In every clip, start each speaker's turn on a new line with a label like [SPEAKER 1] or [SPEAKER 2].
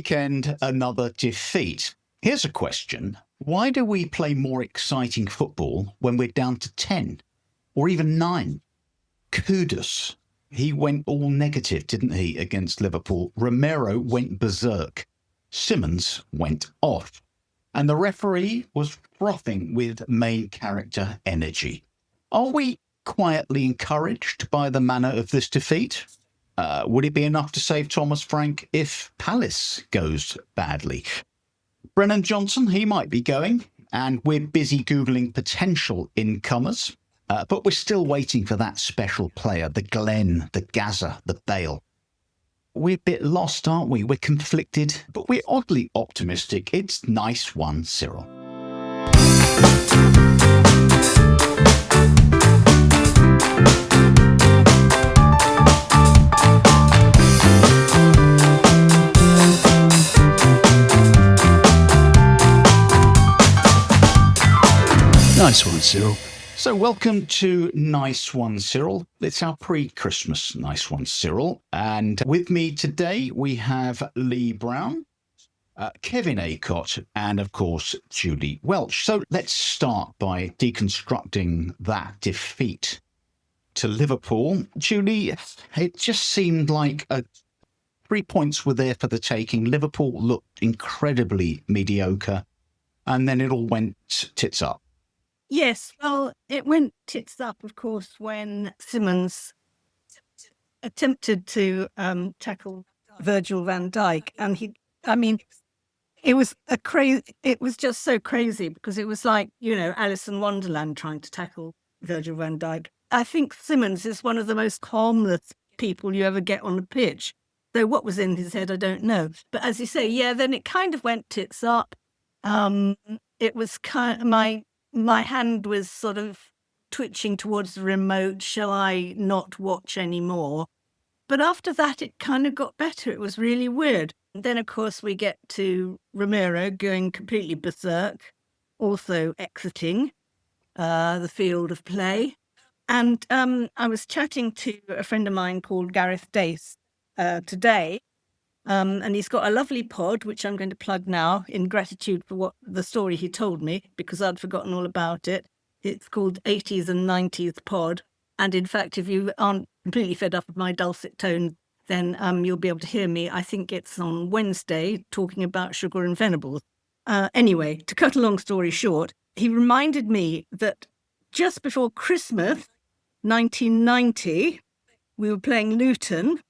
[SPEAKER 1] Weekend, another defeat. Here's a question. Why do we play more exciting football when we're down to 10 or even 9? Kudus, he went all negative, didn't he, against Liverpool? Romero went berserk. Simmons went off. And the referee was frothing with main character energy. Are we quietly encouraged by the manner of this defeat? Would it be enough to save Thomas Frank if Palace goes badly? Brennan Johnson, he might be going, and we're busy Googling potential incomers, but we're still waiting for that special player, the Glenn, the Gaza, the Bale. We're a bit lost, aren't we? We're conflicted, but we're oddly optimistic. It's nice one, Cyril. Nice one, Cyril. So welcome to Nice One, Cyril. It's our pre-Christmas Nice One, Cyril. And with me today, we have Lee Brown, Kevin Acott, and of course, Julie Welch. So let's start by deconstructing that defeat to Liverpool. Julie, it just seemed like 3 points were there for the taking. Liverpool looked incredibly mediocre, and then it all went tits up.
[SPEAKER 2] Yes, well, it went tits up, of course, when Simmons attempted to tackle Virgil van Dijk, and it was It was just so crazy because it was like, Alice in Wonderland trying to tackle Virgil van Dijk. I think Simmons is one of the most harmless people you ever get on the pitch. Though what was in his head, I don't know. But as you say, then it kind of went tits up. It was kind of my hand was sort of twitching towards the remote. Shall I not watch anymore? But after that, it kind of got better. It was really weird. And then, of course, we get to Romero going completely berserk, also exiting the field of play. And I was chatting to a friend of mine called Gareth Dace today. And he's got a lovely pod, which I'm going to plug now in gratitude for what the story he told me, because I'd forgotten all about it. It's called 80s and 90s Pod. And in fact, if you aren't completely fed up with my dulcet tone, then you'll be able to hear me. I think it's on Wednesday, talking about sugar and Venables. Anyway, to cut a long story short, he reminded me that just before Christmas, 1990, we were playing Luton,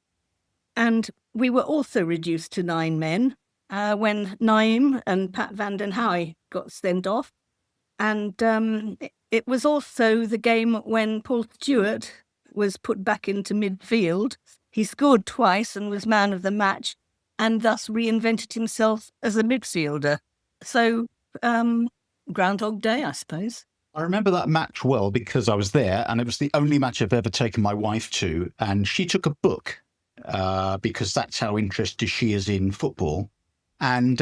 [SPEAKER 2] and we were also reduced to 9 men when Naeem and Pat van den Hauwe got sent off. And it was also the game when Paul Stewart was put back into midfield. He scored twice and was man of the match, and thus reinvented himself as a midfielder. So, Groundhog Day, I suppose.
[SPEAKER 1] I remember that match well because I was there, and it was the only match I've ever taken my wife to, and she took a book. Because that's how interested she is in football. And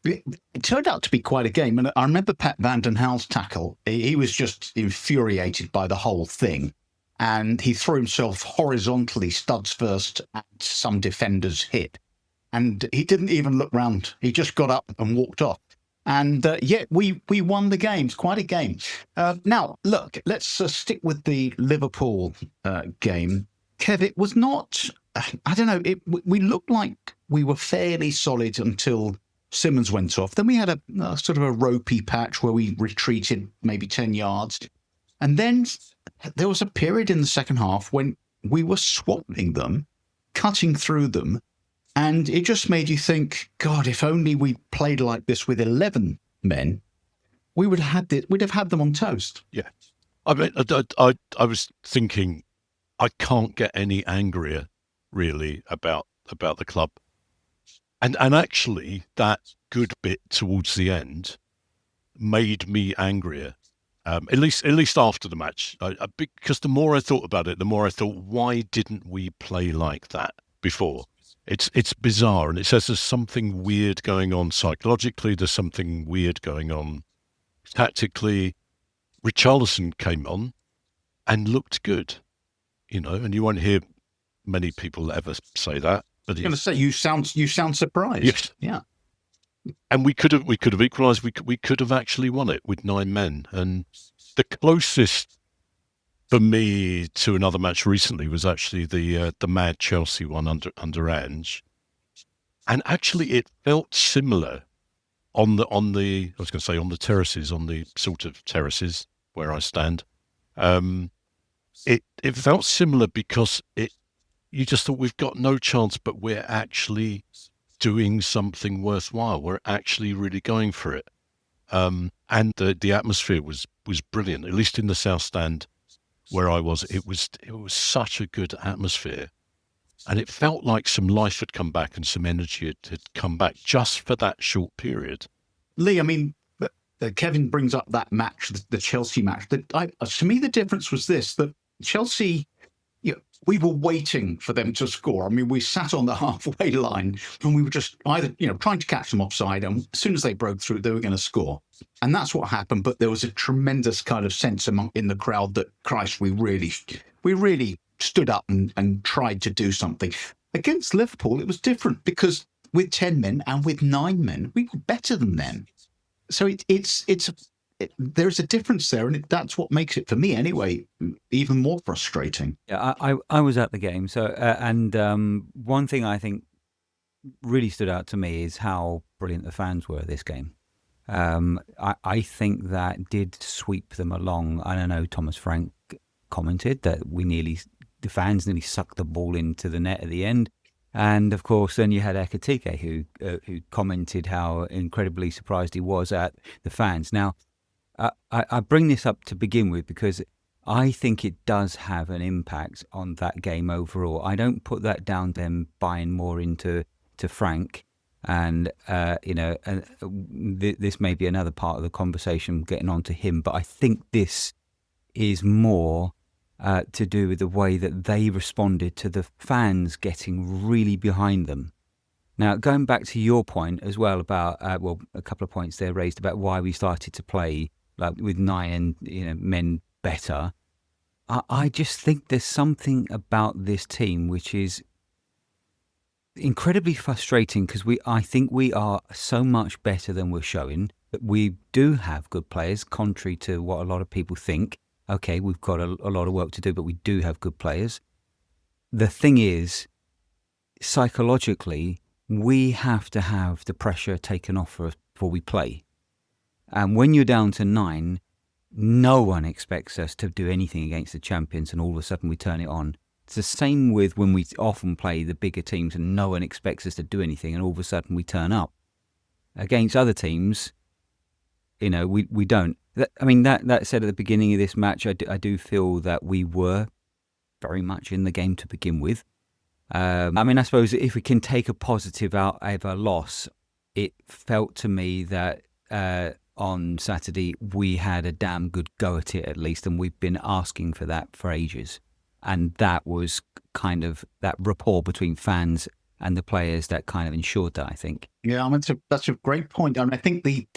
[SPEAKER 1] it turned out to be quite a game. And I remember Pat van den Hauwe's tackle. He was just infuriated by the whole thing. And he threw himself horizontally, studs first, at some defender's hip. And he didn't even look round. He just got up and walked off. And yet we won the game. It's quite a game. Now, look, let's stick with the Liverpool game. Kev, it was not... I don't know, we looked like we were fairly solid until Simmons went off. Then we had a sort of a ropey patch where we retreated maybe 10 yards. And then there was a period in the second half when we were swamping them, cutting through them. And it just made you think, God, if only we played like this with 11 men, we'd have had them on toast.
[SPEAKER 3] Yeah. I mean, I was thinking, I can't get any angrier really about the club, and actually that good bit towards the end made me angrier, at least after the match, because the more I thought about it, the more I thought, why didn't we play like that before? It's bizarre, and it says there's something weird going on psychologically, there's something weird going on tactically. Richarlison came on and looked good, and you won't hear many people ever say that. But
[SPEAKER 1] I'm going to say you sound surprised.
[SPEAKER 3] Yes.
[SPEAKER 1] Yeah.
[SPEAKER 3] And we could have equalised. We could have actually won it with 9 men. And the closest for me to another match recently was actually the mad Chelsea one under Ange, and actually it felt similar on the I was going to say on the terraces, on the sort of terraces where I stand. It felt similar because you just thought we've got no chance, but we're actually doing something worthwhile. We're actually really going for it. And the atmosphere was brilliant, at least in the South Stand where I was. It was such a good atmosphere. And it felt like some life had come back and some energy had come back just for that short period.
[SPEAKER 1] Lee, I mean, Kevin brings up that match, the Chelsea match. To me, the difference was this, that Chelsea, we were waiting for them to score. I mean, we sat on the halfway line and we were just either, trying to catch them offside. And as soon as they broke through, they were going to score. And that's what happened. But there was a tremendous kind of sense in the crowd that, Christ, we really stood up and tried to do something. Against Liverpool, it was different because with 10 men and with 9 men, we were better than them. So there's a difference there, and that's what makes it, for me anyway, even more frustrating.
[SPEAKER 4] Yeah, I was at the game, so and one thing I think really stood out to me is how brilliant the fans were at this game. I think that did sweep them along. I don't know, Thomas Frank commented that the fans nearly sucked the ball into the net at the end. And of course, then you had Ekitike who commented how incredibly surprised he was at the fans. Now, I bring this up to begin with because I think it does have an impact on that game overall. I don't put that down to them buying more into Frank, and this may be another part of the conversation getting on to him. But I think this is more to do with the way that they responded to the fans getting really behind them. Now, going back to your point as well about, a couple of points there raised about why we started to play like with 9 men better. I just think there's something about this team which is incredibly frustrating because I think we are so much better than we're showing. That we do have good players, contrary to what a lot of people think. Okay, we've got a lot of work to do, but we do have good players. The thing is, psychologically, we have to have the pressure taken off us before we play. And when you're down to 9, no one expects us to do anything against the champions, and all of a sudden we turn it on. It's the same with when we often play the bigger teams and no one expects us to do anything, and all of a sudden we turn up. Against other teams, we don't. That said, at the beginning of this match, I do feel that we were very much in the game to begin with. I suppose if we can take a positive out of a loss, it felt to me that on Saturday we had a damn good go at it at least, and we've been asking for that for ages. And that was kind of that rapport between fans and the players that kind of ensured that, I think.
[SPEAKER 1] Yeah, that's a great point. I think the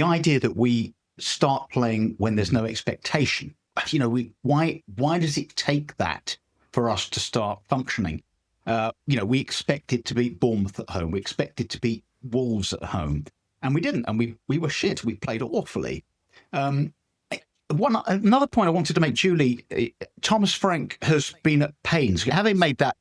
[SPEAKER 1] idea that we start playing when there's no expectation, why does it take that for us to start functioning? We expected to beat Bournemouth at home. We expected to beat Wolves at home, and we didn't. And we were shit. We played awfully. Another point I wanted to make, Julie, Thomas Frank has been at pains, having made that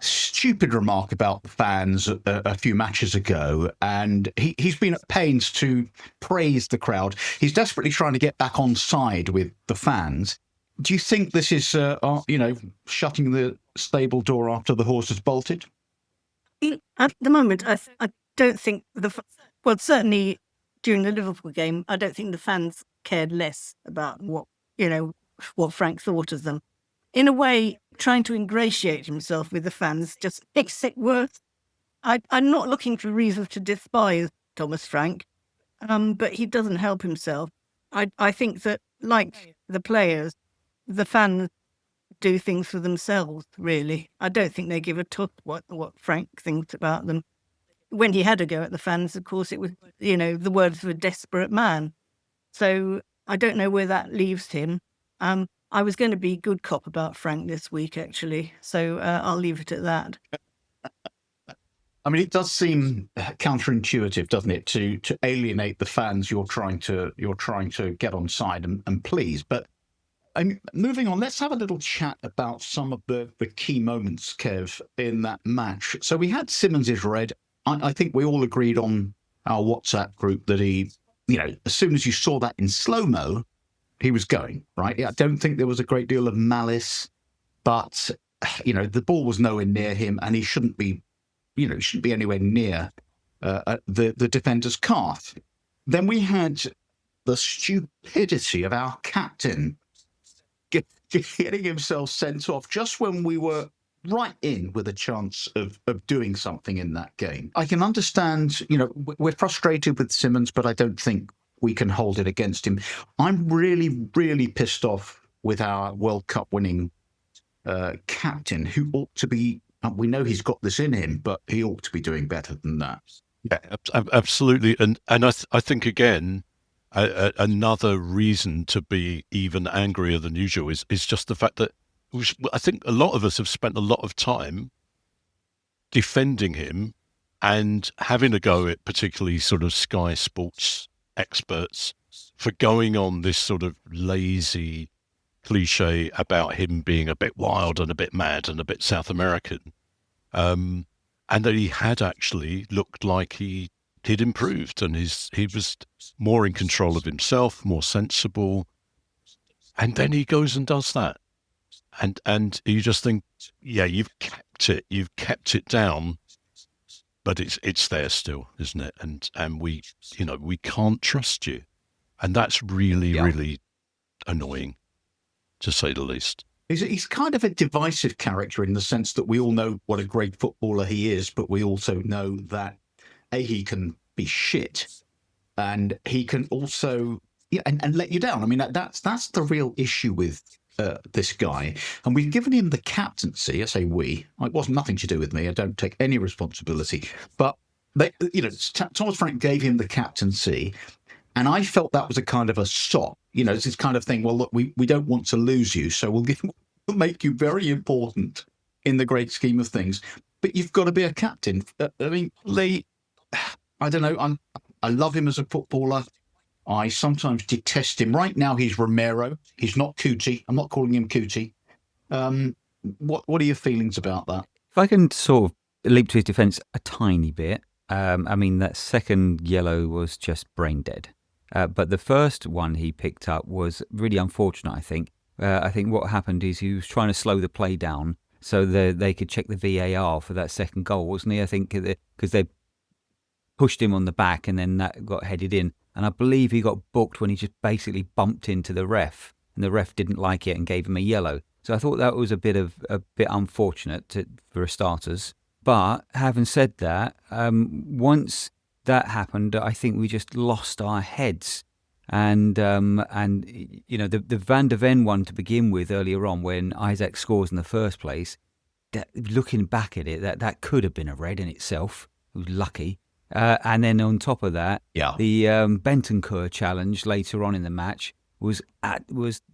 [SPEAKER 1] stupid remark about the fans a few matches ago, and he's been at pains to praise the crowd. He's desperately trying to get back on side with the fans. Do you think this is, shutting the stable door after the horse has bolted?
[SPEAKER 2] At the moment, I don't think certainly during the Liverpool game, I don't think the fans cared less about what Frank thought of them. In a way, trying to ingratiate himself with the fans just makes it worse. I'm not looking for reasons to despise Thomas Frank, but he doesn't help himself. I think that, like the players, the fans do things for themselves, really. I don't think they give a toss what Frank thinks about them. When he had a go at the fans, of course, it was, the words of a desperate man. So I don't know where that leaves him. I was going to be good cop about Frank this week, actually. So I'll leave it at that.
[SPEAKER 1] I mean, it does seem counterintuitive, doesn't it, to alienate the fans you're trying to get on side and please. But moving on, let's have a little chat about some of the key moments, Kev, in that match. So we had Simmons' red. I think we all agreed on our WhatsApp group that he, as soon as you saw that in slow-mo, he was going, right? I don't think there was a great deal of malice, but, the ball was nowhere near him and he shouldn't be anywhere near the defender's calf. Then we had the stupidity of our captain getting himself sent off just when we were right in with a chance of doing something in that game. I can understand, we're frustrated with Simmons, but I don't think we can hold it against him. I'm really, really pissed off with our World Cup winning captain, who ought to be, we know he's got this in him, but he ought to be doing better than that.
[SPEAKER 3] Yeah, absolutely. And I think, again, another reason to be even angrier than usual is just the fact that I think a lot of us have spent a lot of time defending him and having a go at particularly sort of Sky Sports experts for going on this sort of lazy cliche about him being a bit wild and a bit mad and a bit South American, and that he had actually looked like he'd improved and he was more in control of himself, more sensible, and then he goes and does that, and you just think, yeah, you've kept it down, but it's there still, isn't it? And we can't trust you, and that's really really annoying, to say the least.
[SPEAKER 1] He's kind of a divisive character in the sense that we all know what a great footballer he is, but we also know that he can be shit, and he can also and let you down. I mean, that's the real issue with this guy. And we've given him the captaincy. I say we. It wasn't nothing to do with me. I don't take any responsibility. But Thomas Frank gave him the captaincy. And I felt that was a kind of a sop. It's this kind of thing, well, look, we don't want to lose you, so we'll make you very important in the great scheme of things. But you've got to be a captain. I mean, Lee, I don't know. I love him as a footballer. I sometimes detest him. Right now, he's Romero. He's not Cootie. I'm not calling him Cootie. What are your feelings about that?
[SPEAKER 4] If I can sort of leap to his defence a tiny bit, I mean, that second yellow was just brain dead. But the first one he picked up was really unfortunate, I think. I think what happened is he was trying to slow the play down so they could check the VAR for that second goal, wasn't he? I think because they pushed him on the back and then that got headed in. And I believe he got booked when he just basically bumped into the ref, and the ref didn't like it and gave him a yellow. So I thought that was a bit unfortunate for starters. But having said that, once that happened, I think we just lost our heads. And the Van der Ven one to begin with earlier on, when Isaac scores in the first place, looking back at it, that could have been a red in itself. It was lucky. And then on top of that, the Bentancur challenge later on in the match was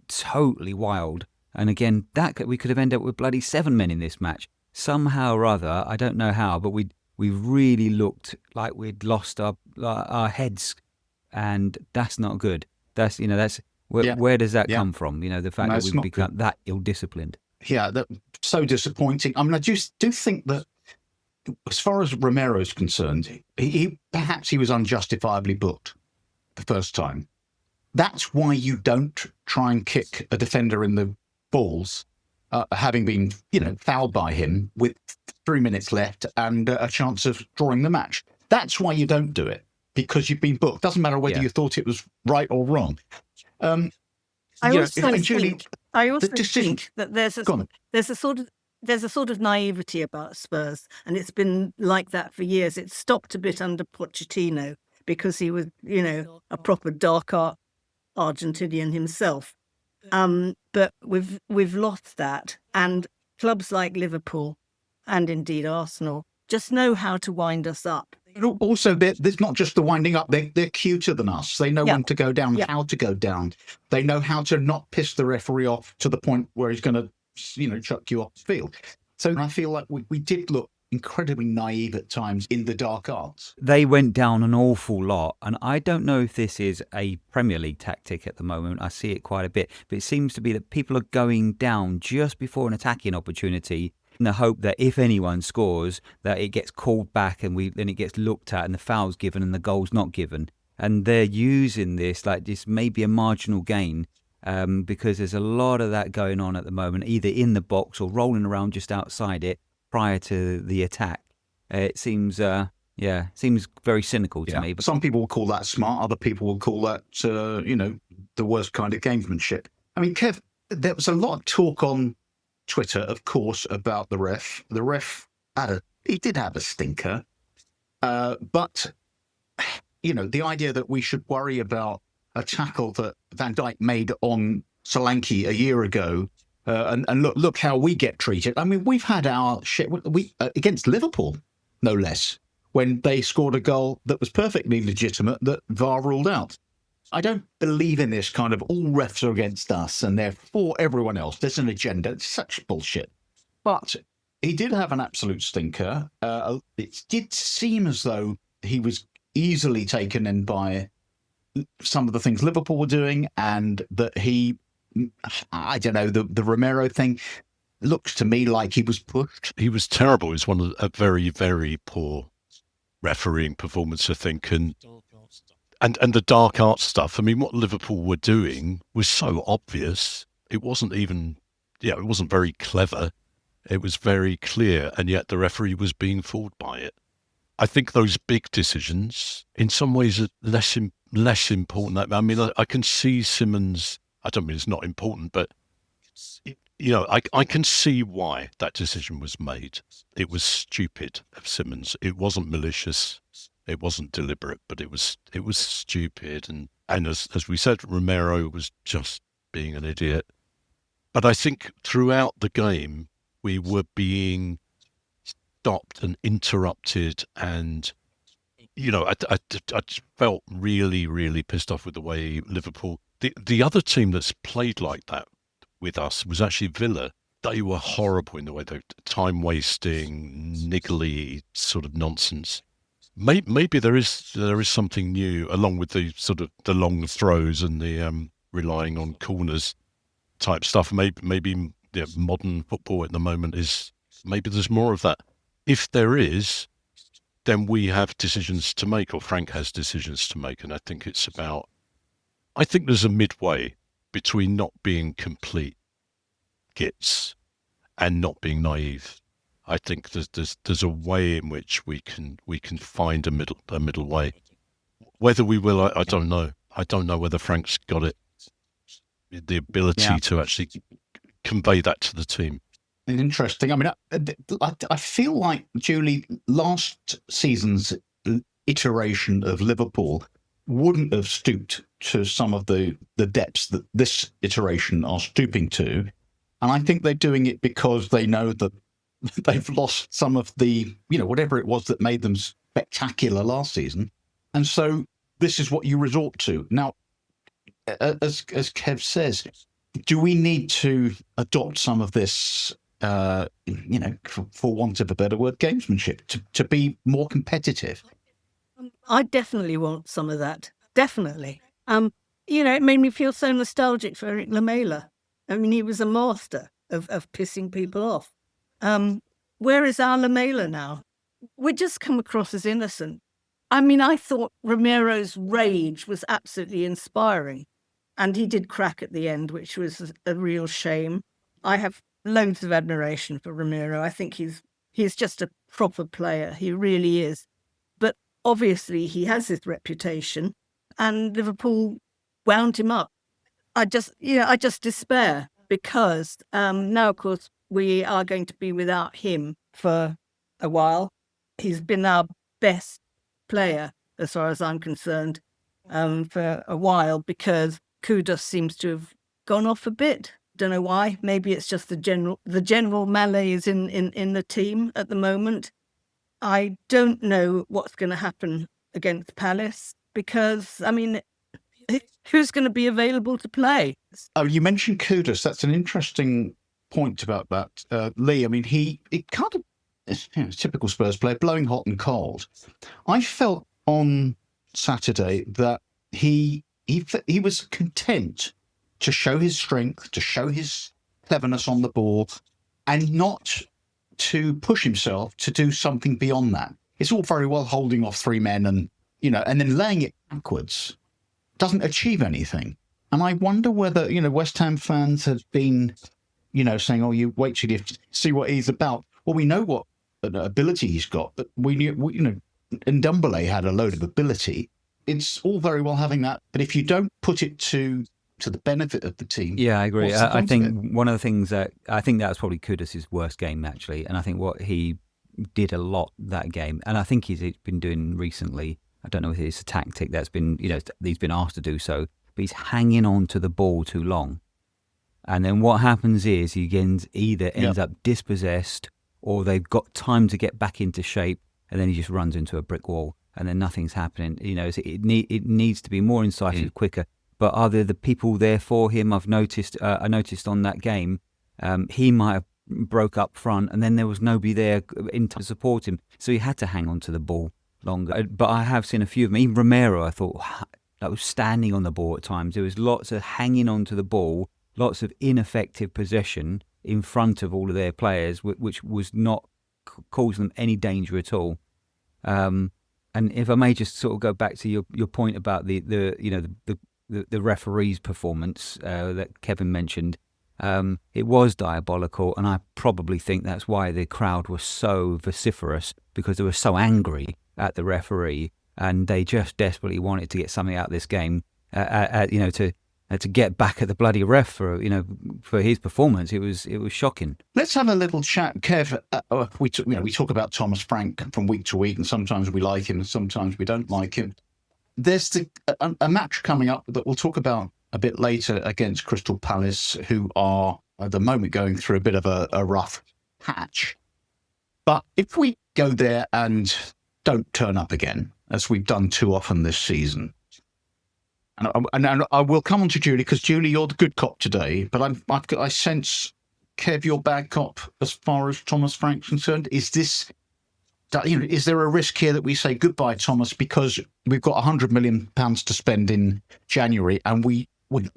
[SPEAKER 4] totally wild. And again, that we could have ended up with bloody 7 men in this match. Somehow or other, I don't know how, but we really looked like we'd lost our heads, and that's not good. That's where does that come from? The fact that we've become that ill-disciplined.
[SPEAKER 1] Yeah, that's so disappointing. I mean, I just do think that, as far as Romero is concerned, he perhaps was unjustifiably booked the first time. That's why you don't try and kick a defender in the balls, having been, fouled by him with 3 minutes left and a chance of drawing the match. That's why you don't do it, because you've been booked. Doesn't matter whether you thought it was right or wrong.
[SPEAKER 2] I also think that there's a sort of naivety about Spurs, and it's been like that for years. It stopped a bit under Pochettino because he was, a proper dark art Argentinian himself. But we've lost that, and clubs like Liverpool and indeed Arsenal just know how to wind us up.
[SPEAKER 1] Also, there's not just the winding up. They're cuter than us. They know when to go down, how to go down. They know how to not piss the referee off to the point where he's going to, chuck you off the field. So I feel like we did look incredibly naive at times in the dark arts.
[SPEAKER 4] They went down an awful lot, and I don't know if this is a Premier League tactic at the moment. I see it quite a bit, but it seems to be that people are going down just before an attacking opportunity in the hope that if anyone scores, that it gets called back and then it gets looked at and the foul's given and the goal's not given. And they're using this like this maybe a marginal gain because there's a lot of that going on at the moment, either in the box or rolling around just outside it prior to the attack. It seems, seems very cynical to me. But
[SPEAKER 1] some people will call that smart. Other people will call that, the worst kind of gamesmanship. I mean, Kev, there was a lot of talk on Twitter, of course, about the ref. The ref he did have a stinker, but the idea that we should worry about a tackle that Van Dijk made on Solanke a year ago, and look how we get treated. I mean, we've had our shit against Liverpool, no less, when they scored a goal that was perfectly legitimate that VAR ruled out. I don't believe in this kind of all refs are against us and they're for everyone else. There's an agenda. It's such bullshit. But he did have an absolute stinker. It did seem as though he was easily taken in by some of the things Liverpool were doing, and that I don't know, the Romero thing looks to me like he was pushed.
[SPEAKER 3] He was terrible. He was one of a very, very poor refereeing performance, I think, and the dark art stuff. I mean, what Liverpool were doing was so obvious. It wasn't even, it wasn't very clever. It was very clear, and yet the referee was being fooled by it. I think those big decisions, in some ways, are less important. I mean, I can see Simmons. I don't mean it's not important, but I can see why that decision was made. It was stupid of Simmons. It wasn't malicious. It wasn't deliberate, but it was stupid. And as we said, Romero was just being an idiot. But I think throughout the game, we were being stopped and interrupted, and I felt really, really pissed off with the way Liverpool. The other team that's played like that with us was actually Villa. They were horrible in the way they time wasting, niggly sort of nonsense. Maybe there is something new, along with the sort of the long throws and the relying on corners type stuff. Maybe modern football at the moment is, maybe there's more of that. If there is, then we have decisions to make, or Frank has decisions to make, and I think there's a midway between not being complete gits and not being naive. I think there's a way in which we can find a middle way. Whether we will, I don't know. I don't know whether Frank's got it, the ability to actually convey that to the team.
[SPEAKER 1] Interesting. I mean, I feel like, Julie, last season's iteration of Liverpool wouldn't have stooped to some of the depths that this iteration are stooping to. And I think they're doing it because they know that they've lost some of the, whatever it was that made them spectacular last season. And so this is what you resort to. Now, as Kev says, do we need to adopt some of this, for want of a better word, gamesmanship to be more competitive?
[SPEAKER 2] I definitely want some of that. Definitely. It made me feel so nostalgic for Eric Lamela. I mean, he was a master of pissing people off. Where is our Lamela now? We just come across as innocent. I mean, I thought Romero's rage was absolutely inspiring. And he did crack at the end, which was a real shame. I have loads of admiration for Romero. I think he's just a proper player. He really is. But obviously he has his reputation, and Liverpool wound him up. I just despair, because now, of course, we are going to be without him for a while. He's been our best player, as far as I'm concerned, for a while, because Kudus seems to have gone off a bit. Don't know why. Maybe it's just the general malaise in the team at the moment. I don't know what's going to happen against Palace, because, I mean, who's going to be available to play?
[SPEAKER 1] Oh, you mentioned Kudus. That's an interesting point about that, Lee. I mean, he typical Spurs player, blowing hot and cold. I felt on Saturday that he was content to show his strength, to show his cleverness on the ball, and not to push himself to do something beyond that. It's all very well holding off three men and then laying it backwards doesn't achieve anything. And I wonder whether, West Ham fans have been, saying, oh, you wait till you see what he's about. Well, we know what ability he's got, but and Ndombele had a load of ability. It's all very well having that, but if you don't put it to the benefit of the team.
[SPEAKER 4] Yeah, I agree. I think one of the things that I think that was probably Kudus' worst game, actually. And I think what he did a lot that game, and I think he's been doing recently, I don't know if it's a tactic that's been, he's been asked to do so, but he's hanging on to the ball too long. And then what happens is he either ends up dispossessed or they've got time to get back into shape and then he just runs into a brick wall and then nothing's happening. It needs to be more incisive, quicker. But are there the people there for him? I noticed on that game, he might have broke up front and then there was nobody there to support him. So he had to hang on to the ball longer. But I have seen a few of them. Even Romero, I thought, that was standing on the ball at times. There was lots of hanging on to the ball, lots of ineffective possession in front of all of their players, which was not causing them any danger at all. And if I may just sort of go back to your point about the referee's performance that Kevin mentioned, it was diabolical, and I probably think that's why the crowd was so vociferous, because they were so angry at the referee, and they just desperately wanted to get something out of this game, to get back at the bloody ref for his performance. It was shocking. Let's
[SPEAKER 1] have a little chat, Kev. We talk about Thomas Frank from week to week, and sometimes we like him, and sometimes we don't like him. There's a match coming up that we'll talk about a bit later against Crystal Palace, who are at the moment going through a bit of a rough patch. But if we go there and don't turn up again, as we've done too often this season, and I will come on to Julie, because Julie, you're the good cop today, but I sense, Kev, you're bad cop as far as Thomas Frank's concerned. Is there a risk here that we say goodbye, Thomas, because we've got £100 million to spend in January and we're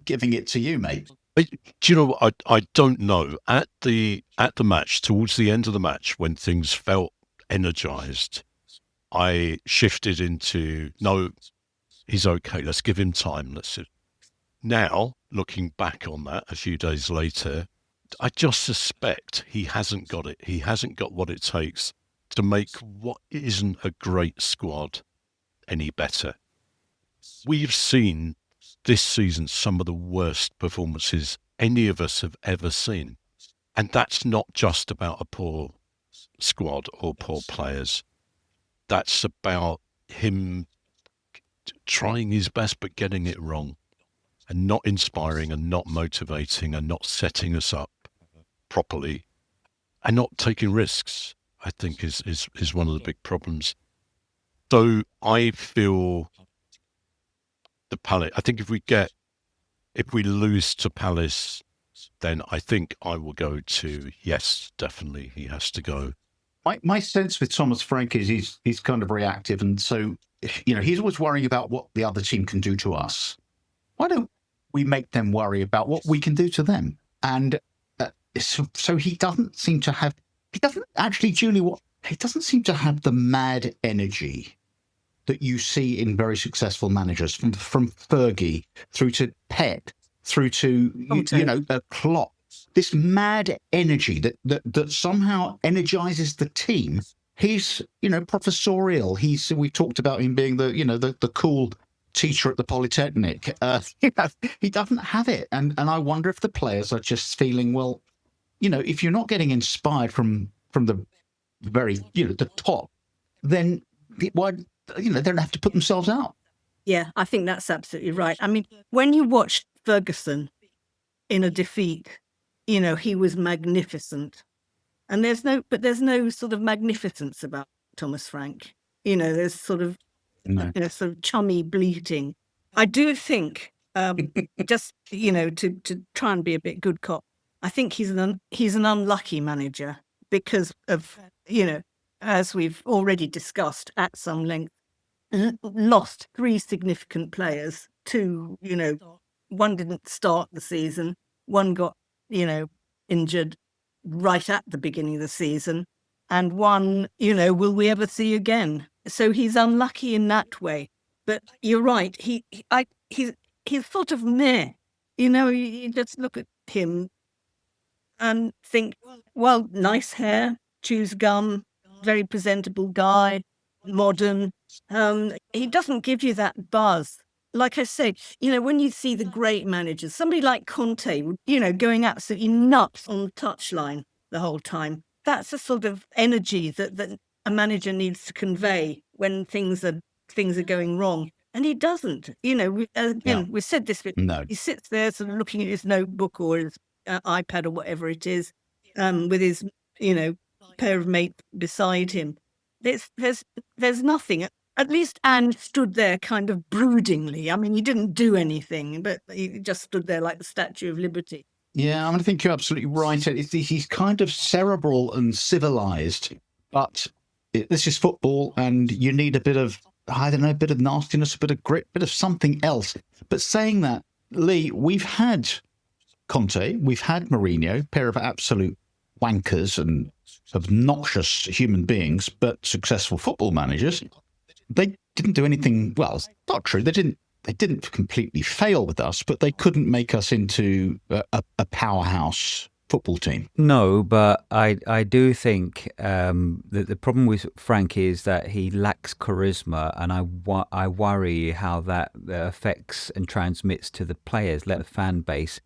[SPEAKER 1] giving it to you, mate?
[SPEAKER 3] Do you know what? I don't know. At the match, towards the end of the match, when things felt energised, I shifted into, no, he's okay. Let's give him time. Now, looking back on that a few days later, I just suspect he hasn't got it. He hasn't got what it takes to make what isn't a great squad any better. We've seen this season some of the worst performances any of us have ever seen. And that's not just about a poor squad or poor players. That's about him trying his best but getting it wrong, and not inspiring and not motivating and not setting us up properly and not taking risks, I think is one of the big problems. So I feel the Palace, I think if we lose to Palace, then I think I will go to, yes, definitely he has to go.
[SPEAKER 1] My sense with Thomas Frank is he's kind of reactive, and so he's always worrying about what the other team can do to us. Why don't we make them worry about what we can do to them? And so he doesn't seem to have. He doesn't actually, Julie. He doesn't seem to have the mad energy that you see in very successful managers, from Fergie through to Pep, through to Klopp. This mad energy that somehow energizes the team. He's professorial. We talked about him being the cool teacher at the Polytechnic. He doesn't have it, and I wonder if the players are just feeling, well, if you're not getting inspired from the very the top, then why they don't have to put themselves out.
[SPEAKER 2] Yeah, I think that's absolutely right. I mean, when you watched Ferguson in a defeat, he was magnificent, and there's no sort of magnificence about Thomas Frank. There's sort of sort of chummy bleating. I do think just to try and be a bit good cop, I think he's an unlucky manager because of as we've already discussed at some length, lost 3 significant players. 2, one didn't start the season, one got, injured right at the beginning of the season, and one, will we ever see again? So he's unlucky in that way. But you're right, he's sort of meh. You just look at him and think, well, nice hair, chews gum, very presentable guy, modern. He doesn't give you that buzz. Like I say, when you see the great managers, somebody like Conte, going absolutely nuts on the touchline the whole time. That's the sort of energy that a manager needs to convey when things are going wrong. And he doesn't. We've said this.
[SPEAKER 1] No.
[SPEAKER 2] He sits there sort of looking at his notebook or his iPad or whatever it is, with his, pair of mates beside him. There's nothing. At least Anne stood there kind of broodingly. I mean, he didn't do anything, but he just stood there like the Statue of Liberty.
[SPEAKER 1] Yeah, I think you're absolutely right. He's kind of cerebral and civilized, but this is football, and you need a bit of, a bit of nastiness, a bit of grit, a bit of something else. But saying that, Lee, we've had Conte, we've had Mourinho, pair of absolute wankers and obnoxious human beings, but successful football managers. They didn't do anything. Well, it's not true. They didn't completely fail with us, but they couldn't make us into a powerhouse football team.
[SPEAKER 4] No, but I do think that the problem with Frank is that he lacks charisma, and I worry how that affects and transmits to the players, let the fan base.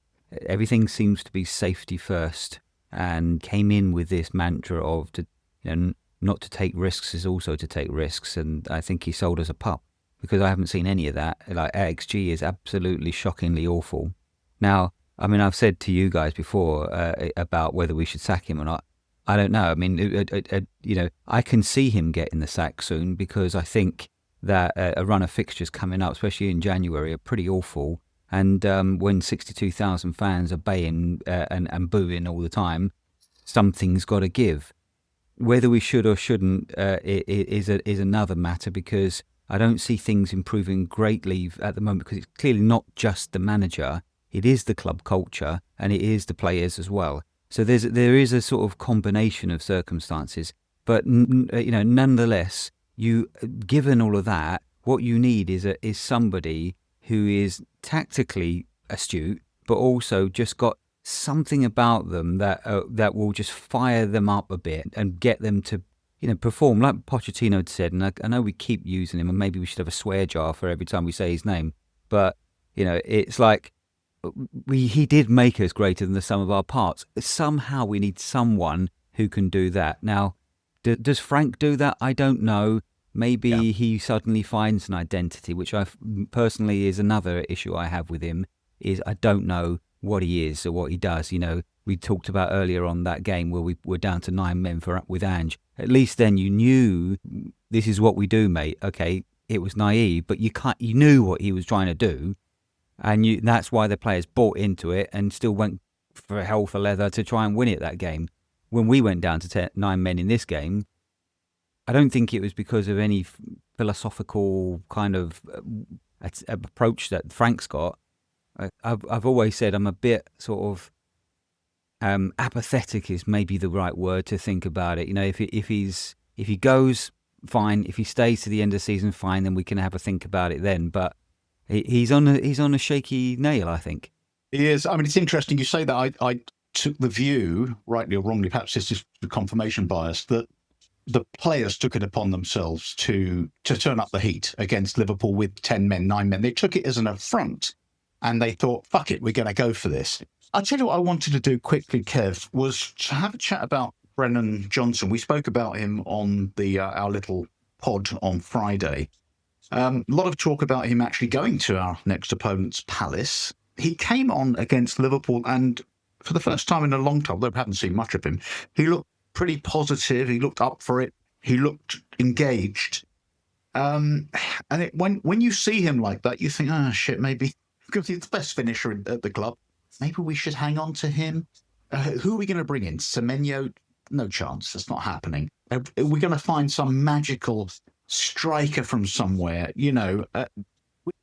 [SPEAKER 4] Everything seems to be safety first, and came in with this mantra of not to take risks is also to take risks, and I think he sold us a pup, because I haven't seen any of that. Like, XG is absolutely shockingly awful. Now, I mean, I've said to you guys before about whether we should sack him or not. I don't know. I mean, I can see him getting the sack soon, because I think that a run of fixtures coming up, especially in January, are pretty awful. And when 62,000 fans are baying and booing all the time, something's got to give. Whether we should or shouldn't is another matter, because I don't see things improving greatly at the moment, because it's clearly not just the manager. It is the club culture, and it is the players as well. So there is a sort of combination of circumstances. But nonetheless, given all of that, what you need is somebody who is tactically astute, but also just got something about them that will just fire them up a bit and get them to perform, like Pochettino had said. And I know we keep using him, and maybe we should have a swear jar for every time we say his name. But it's like he did make us greater than the sum of our parts. Somehow we need someone who can do that. Now, does Frank do that? I don't know. Maybe he suddenly finds an identity, which I personally is another issue I have with him. Is I don't know what he is or what he does. We talked about earlier on that game where we were down to 9 men with Ange. At least then you knew this is what we do, mate. Okay, it was naive, but you knew what he was trying to do, and that's why the players bought into it and still went for hell for leather to try and win it that game. When we went down to 9 men in this game, I don't think it was because of any philosophical kind of approach that Frank's got. I've always said I'm a bit sort of apathetic is maybe the right word to think about it. If he goes, fine. If he stays to the end of the season, fine. Then we can have a think about it then. But he's on a shaky nail, I think.
[SPEAKER 1] He is. I mean, it's interesting you say that. I took the view, rightly or wrongly, perhaps it's just the confirmation bias, that the players took it upon themselves to turn up the heat against Liverpool with 10 men, 9 men. They took it as an affront, and they thought, fuck it, we're going to go for this. I'll tell you what I wanted to do quickly, Kev, was to have a chat about Brennan Johnson. We spoke about him on our little pod on Friday. A lot of talk about him actually going to our next opponent's Palace. He came on against Liverpool, and for the first time in a long time, though I haven't seen much of him, he looked pretty positive. He looked up for it. He looked engaged. And when you see him like that, you think, shit, maybe, because he's the best finisher at the club, maybe we should hang on to him. Who are we going to bring in? Semenyo no chance. That's not happening. Are we going to find some magical striker from somewhere?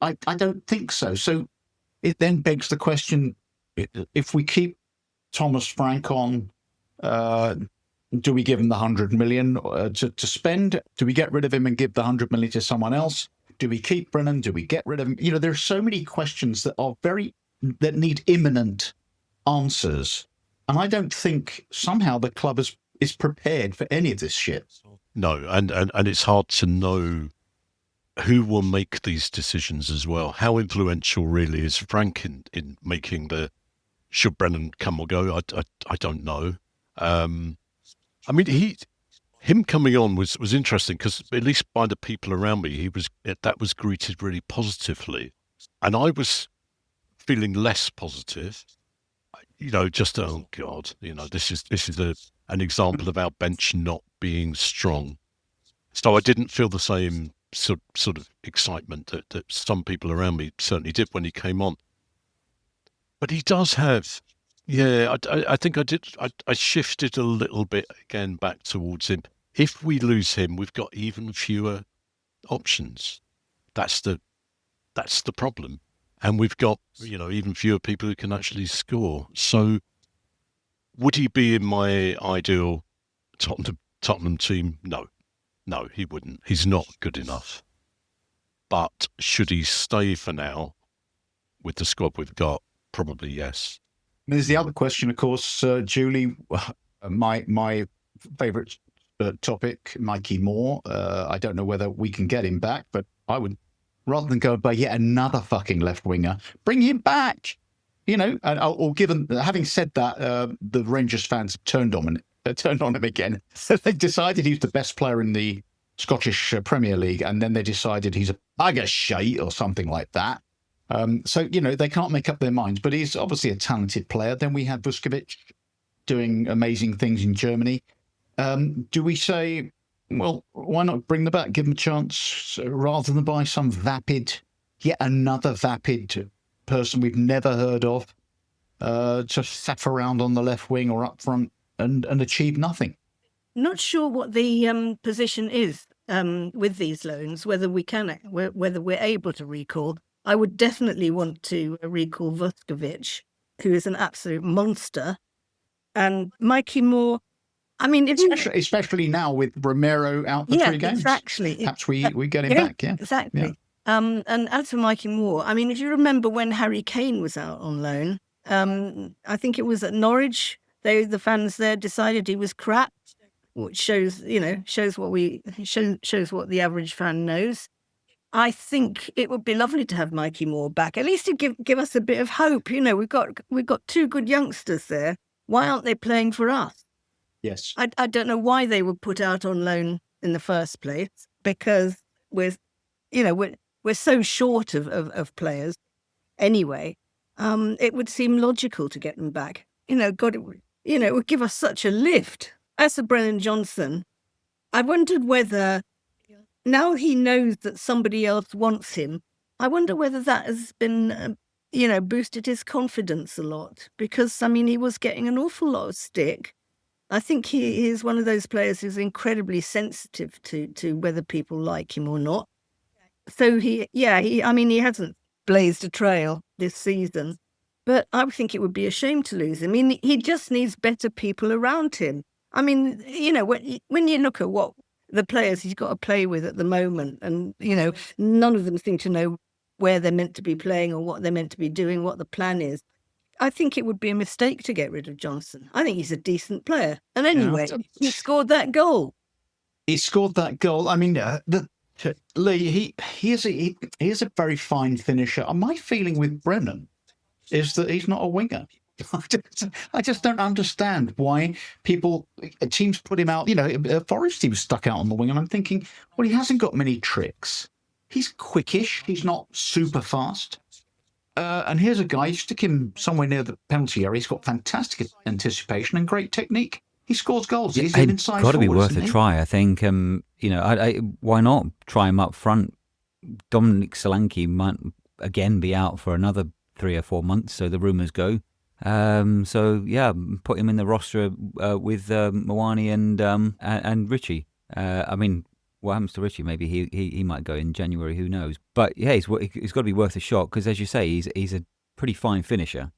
[SPEAKER 1] I don't think so. So it then begs the question, if we keep Thomas Frank on, do we give him the 100 million to spend? Do we get rid of him and give the 100 million to someone else? Do we keep Brennan? Do we get rid of him? There are so many questions that need imminent answers. And I don't think somehow the club is prepared for any of this shit.
[SPEAKER 3] No, and it's hard to know who will make these decisions as well. How influential really is Frank in making should Brennan come or go? I don't know. I mean, him coming on was interesting because at least by the people around me, that was greeted really positively, and I was feeling less positive. Just oh God, this is an example of our bench not being strong. So I didn't feel the same sort of excitement that some people around me certainly did when he came on. But he does have, I think I did. I shifted a little bit again back towards him. If we lose him, we've got even fewer options. That's the problem. And we've got, even fewer people who can actually score. So would he be in my ideal Tottenham team? No, he wouldn't. He's not good enough. But should he stay for now with the squad we've got? Probably yes.
[SPEAKER 1] There's the other question, of course, Julie, my favourite topic, Mikey Moore. I don't know whether we can get him back, but I would, rather than go by yet another fucking left winger, bring him back. Or given, having said that, the Rangers fans turned on him again. So they decided he's the best player in the Scottish Premier League, and then they decided he's a bag of shite or something like that. So they can't make up their minds, but he's obviously a talented player. Then we had Vuskovic doing amazing things in Germany. Do we say, well, why not bring them back, give them a chance, rather than buy some yet another vapid person we've never heard of, to faff around on the left wing or up front and achieve nothing?
[SPEAKER 2] Not sure what the position is with these loans, whether we're able to recall. I would definitely want to recall Vuskovic, who is an absolute monster, and Mikey Moore. I mean,
[SPEAKER 1] especially now with Romero out for 3 games.
[SPEAKER 2] Exactly.
[SPEAKER 1] Perhaps we get him back. Yeah,
[SPEAKER 2] exactly.
[SPEAKER 1] Yeah.
[SPEAKER 2] And as for Mikey Moore, I mean, if you remember when Harry Kane was out on loan, I think it was at Norwich. The fans there decided he was crap, which shows what the average fan knows. I think it would be lovely to have Mikey Moore back. At least to give us a bit of hope. We've got 2 good youngsters there. Why aren't they playing for us?
[SPEAKER 1] Yes.
[SPEAKER 2] I don't know why they were put out on loan in the first place, because we're so short of players anyway. It would seem logical to get them back. It would give us such a lift. As for Brennan Johnson, I wondered whether, now he knows that somebody else wants him, I wonder whether that has been, boosted his confidence a lot. Because, he was getting an awful lot of stick. I think he is one of those players who's incredibly sensitive to whether people like him or not. So he hasn't blazed a trail this season. But I would think it would be a shame to lose him. He just needs better people around him. When you look at what the players he's got to play with at the moment, and, none of them seem to know where they're meant to be playing or what they're meant to be doing, what the plan is. I think it would be a mistake to get rid of Johnson. I think he's a decent player. And anyway, he scored that goal.
[SPEAKER 1] He scored that goal. Lee, he is a very fine finisher. My feeling with Brennan is that he's not a winger. I just don't understand why teams put him out. Forest, he was stuck out on the wing, and I'm thinking, well, he hasn't got many tricks. He's quickish. He's not super fast. And here's a guy, you stick him somewhere near the penalty area. He's got fantastic anticipation and great technique. He scores goals. He's an inside forward.
[SPEAKER 4] Got to be worth a try, I think. Why not try him up front? Dominic Solanke might again be out for another 3 or 4 months, so the rumours go. So yeah, put him in the roster with Mwani and Richie. I mean, what happens to Richie? Maybe he might go in January. Who knows? But yeah, he's got to be worth a shot because, as you say, he's a pretty fine finisher.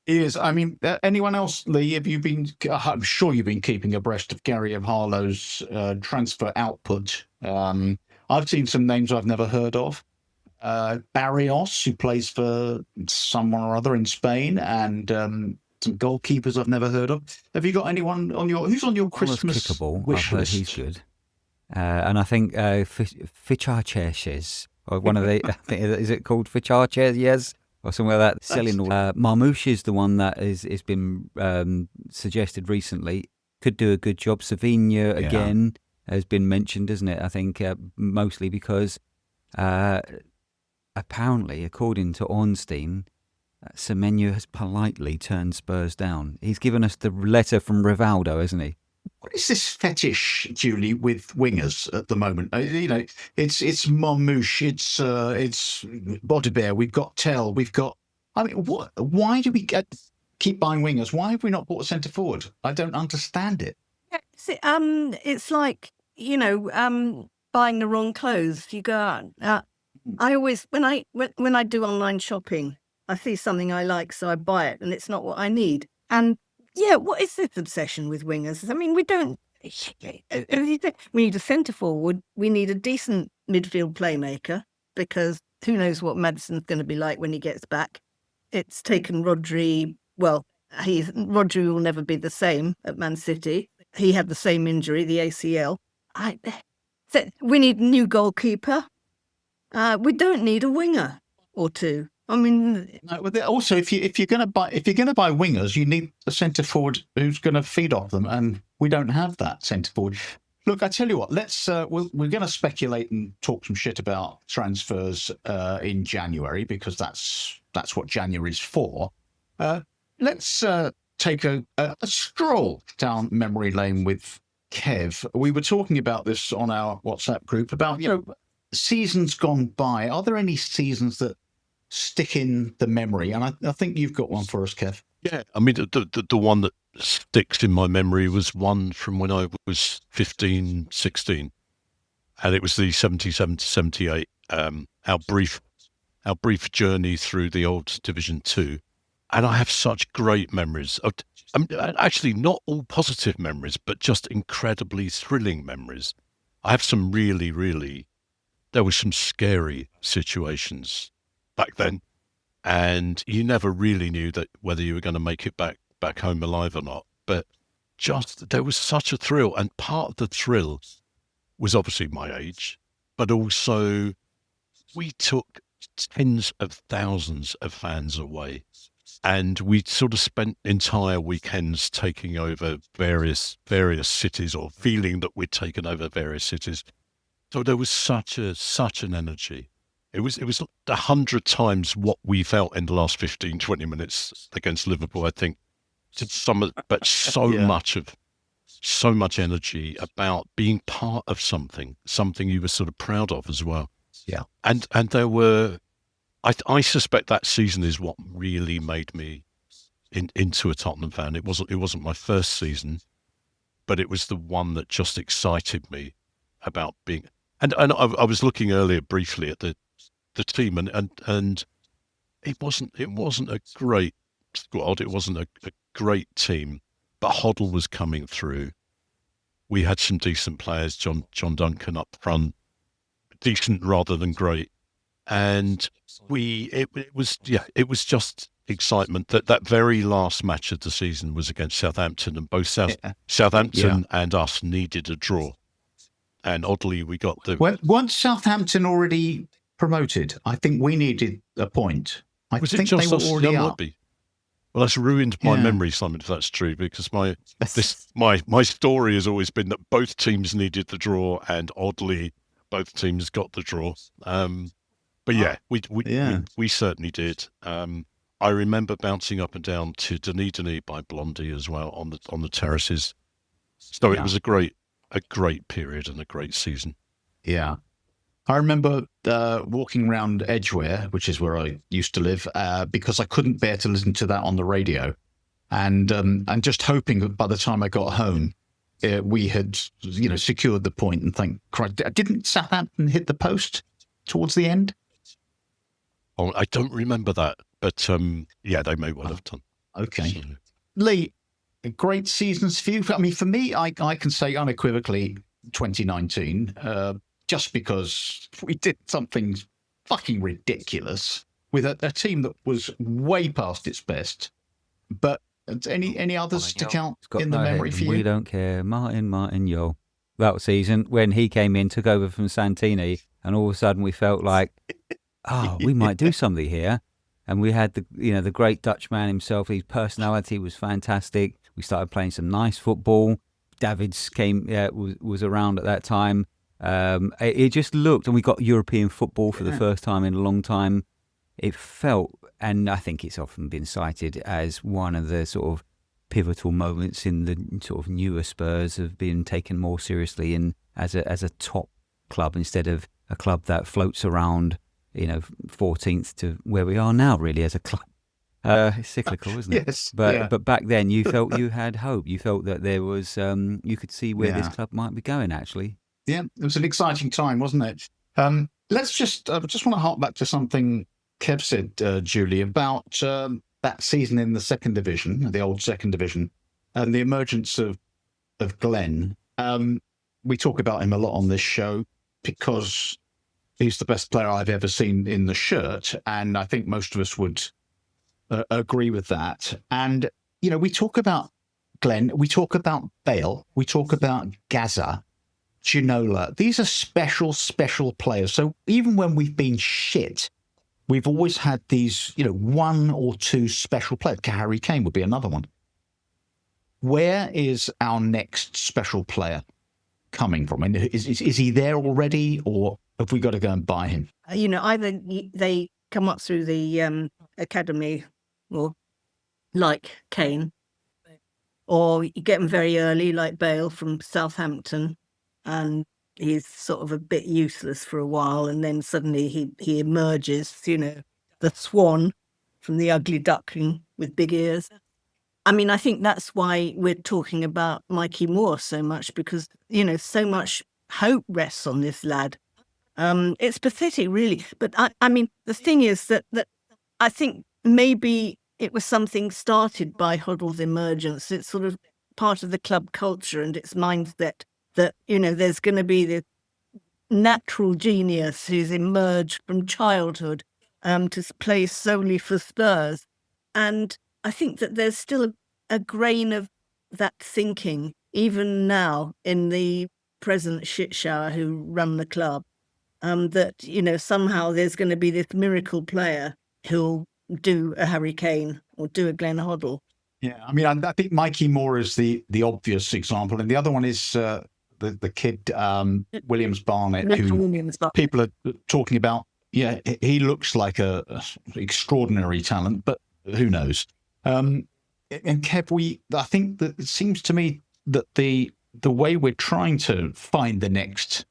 [SPEAKER 1] He is. I mean, anyone else, Lee? Have you been? I'm sure you've been keeping abreast of Gary Harlow's transfer output. I've seen some names I've never heard of. Barrios, who plays for someone or other in Spain, and some goalkeepers I've never heard of. Have you got anyone on who's on your Christmas wish
[SPEAKER 4] I've heard
[SPEAKER 1] list?
[SPEAKER 4] he's good. And I think Ficharches, or one of the, I think, is it called Ficharches? Yes. Or something like that. Selling all. Marmouche is the one that has been suggested recently. Could do a good job. Savinha again has been mentioned, isn't it? I think mostly because apparently, according to Ornstein, Semenyo has politely turned Spurs down. He's given us the letter from Rivaldo, hasn't he?
[SPEAKER 1] What is this fetish, Julie, with wingers at the moment? It's Marmouche, it's Bodibere, we've got Tell, we've got. I mean, what? Why do we keep buying wingers? Why have we not bought a centre forward? I don't understand it.
[SPEAKER 2] It's like buying the wrong clothes. You go out. I always when I do online shopping, I see something I like, so I buy it, and it's not what I need. And yeah, what is this obsession with wingers? I mean, we don't. We need a centre forward. We need a decent midfield playmaker because who knows what Maddison's going to be like when he gets back. It's taken Rodri. Well, Rodri will never be the same at Man City. He had the same injury, the ACL. We need a new goalkeeper. We don't need a winger or two. I mean,
[SPEAKER 1] also, if you're going to buy wingers, you need a centre forward who's going to feed off them, and we don't have that centre forward. Look, I tell you what, let's we're going to speculate and talk some shit about transfers in January because that's what January's for. Let's take a stroll down memory lane with Kev. We were talking about this on our WhatsApp group about seasons gone by. Are there any seasons that stick in the memory? And I think you've got one for us, Kev.
[SPEAKER 3] Yeah, I mean, the one that sticks in my memory was one from when I was 15, 16. And it was the 77 to 78, our brief journey through the old Division 2. And I have such great memories. Actually, not all positive memories, but just incredibly thrilling memories. I have some really, there were some scary situations back then, and you never really knew that whether you were going to make it back home alive or not. But just there was such a thrill, and part of the thrill was obviously my age, but also we took tens of thousands of fans away, and we sort of spent entire weekends taking over various cities, or feeling that we'd taken over various cities. So there was such an energy. It was 100 times what we felt in the last 15, 20 minutes against Liverpool, I think. But so much energy about being part of something you were sort of proud of as well.
[SPEAKER 1] Yeah.
[SPEAKER 3] And there were, I suspect that season is what really made me into a Tottenham fan. It wasn't my first season, but it was the one that just excited me about being. And I was looking earlier briefly at the team, and it wasn't a great squad. It wasn't a great team, but Hoddle was coming through. We had some decent players, John Duncan up front, decent rather than great, and it was just excitement. That very last match of the season was against Southampton, and both Southampton and us needed a draw. And oddly, we got the.
[SPEAKER 1] Once Southampton already promoted, I think we needed a point. I think they were already up.
[SPEAKER 3] Well, that's ruined my memory, Simon, if that's true, because my story has always been that both teams needed the draw, and oddly, both teams got the draw. But yeah, we certainly did. I remember bouncing up and down to Denis Denis by Blondie as well on the terraces. So it was a great period and a great season.
[SPEAKER 1] Yeah. I remember walking around Edgware, which is where I used to live, because I couldn't bear to listen to that on the radio. and just hoping that by the time I got home, we had secured the point. And thank Christ, didn't Southampton hit the post towards the end?
[SPEAKER 3] Oh, I don't remember that, but yeah, they may well have done.
[SPEAKER 1] Okay,
[SPEAKER 3] So,
[SPEAKER 1] Lee, great seasons for you. I mean, for me, I can say unequivocally 2019, just because we did something fucking ridiculous with a team that was way past its best. But any others stick out in the memory for you?
[SPEAKER 4] We don't care. Martin Yo. That season when he came in, took over from Santini, and all of a sudden we felt like, we might do something here. And we had the great Dutch man himself. His personality was fantastic. We started playing some nice football. Davids was around at that time. It just looked, and we got European football for the first time in a long time. It felt, and I think it's often been cited as one of the sort of pivotal moments in the sort of newer Spurs of being taken more seriously in as a top club instead of a club that floats around, 14th to where we are now, really, as a club. It's cyclical, isn't it?
[SPEAKER 1] Yes.
[SPEAKER 4] But back then you felt you had hope. You felt that there was, you could see where this club might be going, actually.
[SPEAKER 1] Yeah, it was an exciting time, wasn't it? Let's just want to hark back to something Kev said, Julie, about that season in the second division, the old second division, and the emergence of Glenn. We talk about him a lot on this show because he's the best player I've ever seen in the shirt, and I think most of us would agree with that. And, we talk about Glenn, we talk about Bale, we talk about Gaza, Ginola. These are special players. So even when we've been shit, we've always had these, one or two special players. Harry Kane would be another one. Where is our next special player coming from? And is he there already, or have we got to go and buy him?
[SPEAKER 2] Either they come up through the academy, or like Kane, or you get them very early, like Bale from Southampton, and he's sort of a bit useless for a while, and then suddenly he emerges, the swan from the ugly duckling with big ears. I mean, I think that's why we're talking about Mikey Moore so much, because, so much hope rests on this lad. It's pathetic, really. But I mean, the thing is that I think maybe it was something started by Hoddle's emergence. It's sort of part of the club culture and its mindset that, there's going to be this natural genius who's emerged from childhood to play solely for Spurs. And I think that there's still a grain of that thinking, even now in the present shit shower who run the club, that, somehow there's going to be this miracle player who'll do a Harry Kane or do a Glenn Hoddle.
[SPEAKER 1] Yeah, I mean, I think Mikey Moore is the obvious example. And the other one is the kid, Williams Barnett, who people are talking about. Yeah, he looks like a extraordinary talent, but who knows? And Kev, I think that it seems to me that the way we're trying to find the next,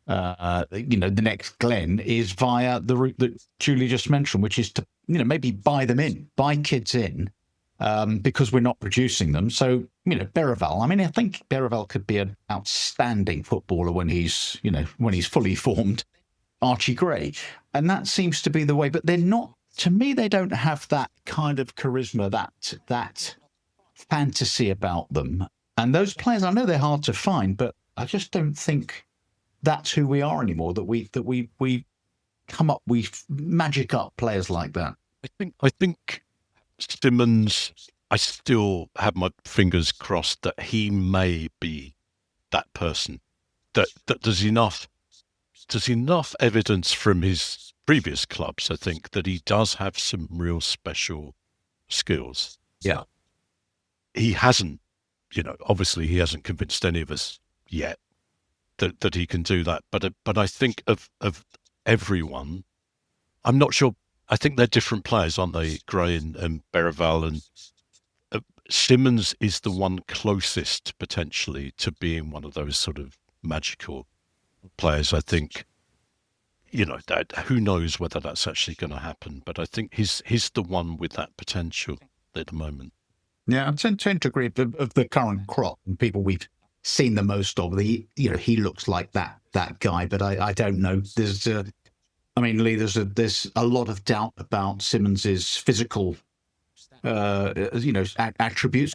[SPEAKER 1] the next Glenn is via the route that Julie just mentioned, which is to, maybe buy kids in, because we're not producing them. So, Berraval, I think Berraval could be an outstanding footballer when he's fully formed. Archie Gray. And that seems to be the way, but they're not, to me, they don't have that kind of charisma, that fantasy about them. And those players, I know they're hard to find, but I just don't think that's who we are anymore, that we come up, we magic up players like that.
[SPEAKER 3] I think Simmons, I still have my fingers crossed that he may be that person, that there's enough evidence from his previous clubs, I think, that he does have some real special skills.
[SPEAKER 4] Yeah.
[SPEAKER 3] He hasn't, obviously he hasn't convinced any of us yet that he can do that. But I think of everyone, I'm not sure. I think they're different players, aren't they? Gray and Berraval, and Simmons is the one closest potentially to being one of those sort of magical players. I think, that who knows whether that's actually going to happen, but I think he's the one with that potential at the moment.
[SPEAKER 1] Yeah, I tend to agree. Of the current crop and people we've seen the most of, he looks like that guy. But I don't know. There's, Lee, there's a lot of doubt about Simmons's physical, attributes.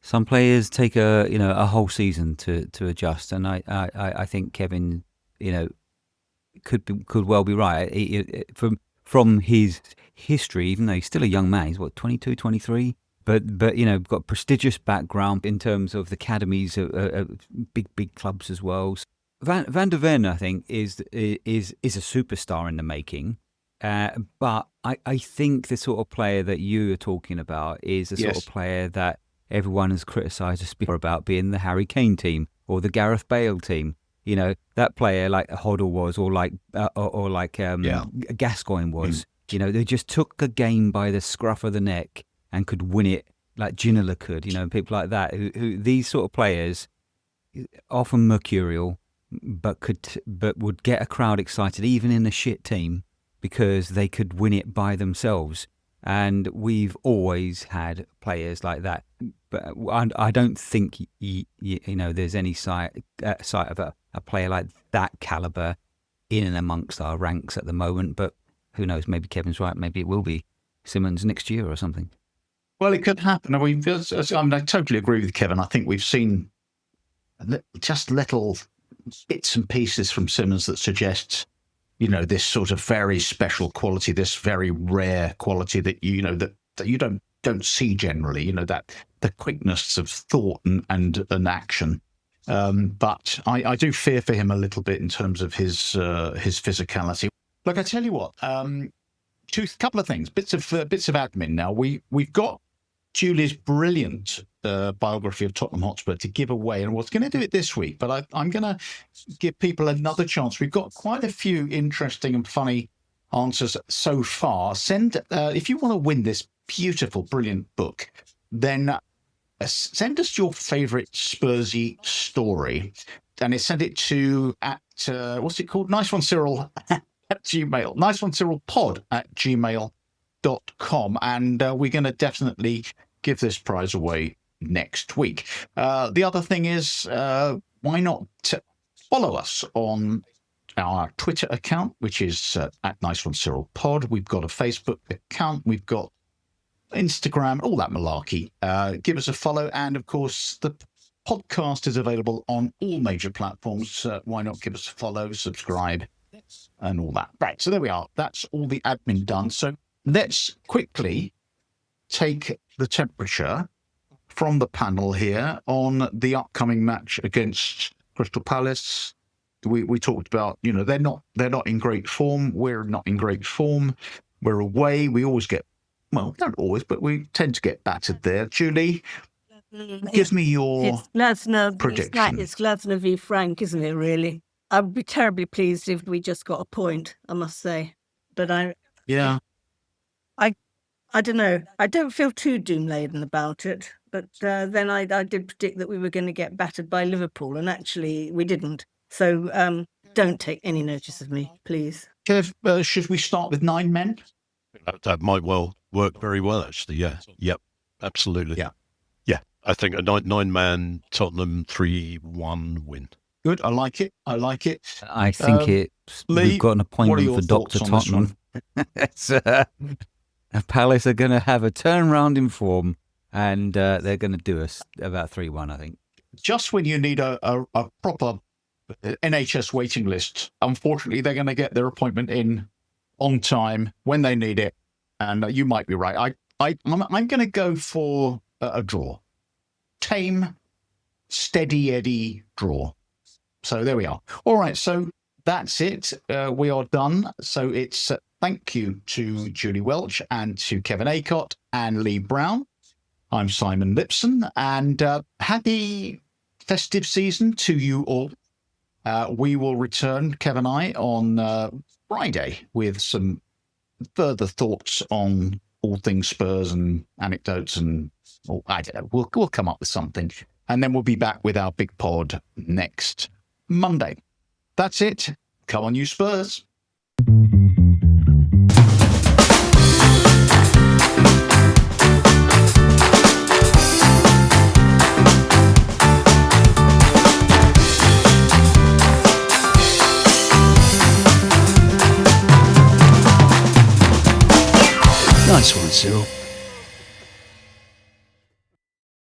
[SPEAKER 4] Some players take a whole season to adjust, and I think Kevin, could well be right. From his history, even though he's still a young man, he's 22, 23, but got a prestigious background in terms of the academies of big clubs as well. Van der Ven, I think, is a superstar in the making. But I think the sort of player that you are talking about is the sort of player that everyone has criticised us before about being the Harry Kane team or the Gareth Bale team. That player like Hoddle was, or like Gascoigne was. They just took a game by the scruff of the neck and could win it like Ginola could. People like that who these sort of players, often mercurial, but would get a crowd excited even in a shit team because they could win it by themselves. And we've always had players like that. But I don't think there's any sight of a player like that caliber in and amongst our ranks at the moment. But who knows? Maybe Kevin's right. Maybe it will be Simmons next year or something.
[SPEAKER 1] Well, it could happen. I totally agree with Kevin. I think we've seen just little bits and pieces from Simmons that suggest, this sort of very special quality, this very rare quality that that you don't see generally. That the quickness of thought and action. But I do fear for him a little bit in terms of his physicality. Look, I tell you what, couple of things, bits of admin. Now we've got Julie's brilliant biography of Tottenham Hotspur to give away, and I was going to do it this week, but I'm going to give people another chance. We've got quite a few interesting and funny answers so far. If you want to win this beautiful, brilliant book, then send us your favourite Spursy story, and send it to what's it called? Nice one, Cyril at Gmail. Nice one, Cyril pod at gmail.com, and we're going to definitely give this prize away next week. The other thing is, why not follow us on our Twitter account, which is at Nice One Cyril Pod. We've got a Facebook account. We've got Instagram, all that malarkey. Give us a follow. And of course, the podcast is available on all major platforms. Why not give us a follow, subscribe, and all that. Right. So there we are. That's all the admin done. So let's quickly take the temperature from the panel here on the upcoming match against Crystal Palace. We talked about, they're not in great form. We're not in great form. We're away. We always get, well, not always, but we tend to get battered there. Julie, give me your prediction.
[SPEAKER 2] It's Glasner v Frank, isn't it, really? I'd be terribly pleased if we just got a point, I must say. But I don't know. I don't feel too doom-laden about it. But then I did predict that we were going to get battered by Liverpool, and actually we didn't. So don't take any notice of me, please.
[SPEAKER 1] Kev, should we start with 9 men?
[SPEAKER 3] That might well work very well, actually. Yeah. Yep. Absolutely.
[SPEAKER 1] Yeah.
[SPEAKER 3] I think a 9-man Tottenham 3-1 win.
[SPEAKER 1] Good. I like it.
[SPEAKER 4] I think we've got an appointment for Dr. Tottenham. Palace are going to have a turnaround in form, and they're going to do us about 3-1, I think.
[SPEAKER 1] Just when you need a proper NHS waiting list, unfortunately, they're going to get their appointment in on time when they need it. And you might be right. I'm going to go for a draw. Tame, steady Eddie draw. So there we are. All right. So that's it. We are done. So it's thank you to Julie Welch and to Kevin Acott and Lee Brown. I'm Simon Lipson, and happy festive season to you all. We will return, Kev and I, on Friday with some further thoughts on all things Spurs and anecdotes, and I don't know. We'll come up with something, and then we'll be back with our big pod next Monday. That's it. Come on, you Spurs.
[SPEAKER 5] Nice one, Cyril.